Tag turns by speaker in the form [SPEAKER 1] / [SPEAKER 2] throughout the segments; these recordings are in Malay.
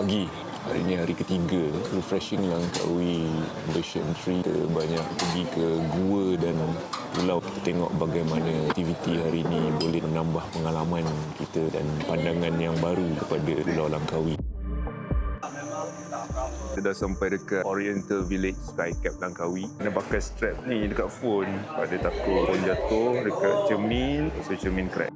[SPEAKER 1] pagi. Hari ini hari ketiga refreshing Langkawi version 3. Kita banyak pergi ke gua dan pulau. Kita tengok bagaimana aktiviti hari ini boleh menambah pengalaman kita dan pandangan yang baru kepada Pulau Langkawi. Kita dah sampai dekat Oriental Village Skycap Langkawi. Kena pakai strap ni dekat phone. Ada takut phone jatuh dekat cermin, so cermin crack.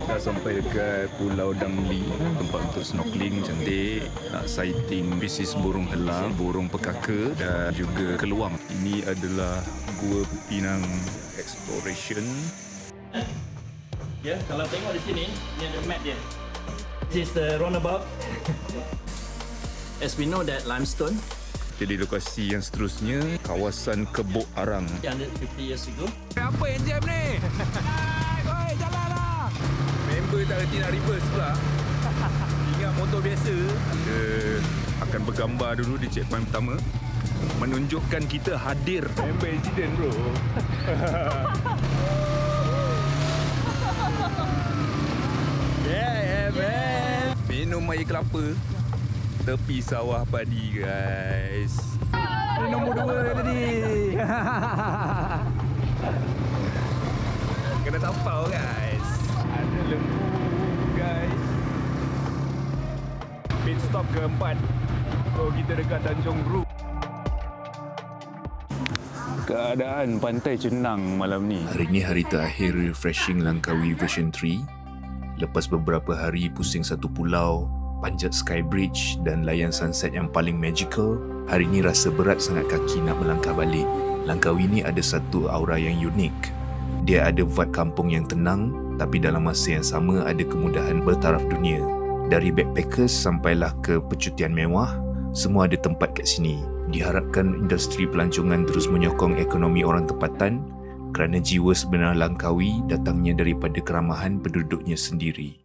[SPEAKER 1] Dah sampai dekat Pulau Damli, tempat untuk snorkeling cantik, nak sighting spesies burung helang, burung pekaka dan juga keluang. Ini adalah Gua Pinang Exploration.
[SPEAKER 2] Ya, kalau tengok di sini, ni ada map dia. This is the roundabout. As we know that limestone,
[SPEAKER 1] Jadi lokasi yang seterusnya, kawasan Kebuk Arang.
[SPEAKER 2] 150 years ago.
[SPEAKER 1] Apa yang jam ni? Oi, jalanlah! Member tak reti nak reverse pula. Ingat motor biasa. Kita akan bergambar dulu di checkpoint pertama. Menunjukkan kita hadir. Member accident bro. Yeah man. Minum air kelapa tepi sawah padi guys. Ini nombor 2 tadi. Kena tampau guys. Ada lembu guys. Pit stop keempat. So kita dekat Tanjung Group. Keadaan pantai Cenang malam ni. Hari ni hari terakhir refreshing Langkawi version 3. Lepas beberapa hari pusing satu pulau, panjat sky bridge dan layan sunset yang paling magical, hari ni rasa berat sangat kaki nak melangkah balik. Langkawi ni ada satu aura yang unik. Dia ada vibe kampung yang tenang, tapi dalam masa yang sama ada kemudahan bertaraf dunia. Dari backpackers sampailah ke percutian mewah, semua ada tempat kat sini. Diharapkan industri pelancongan terus menyokong ekonomi orang tempatan kerana jiwa sebenar Langkawi datangnya daripada keramahan penduduknya sendiri.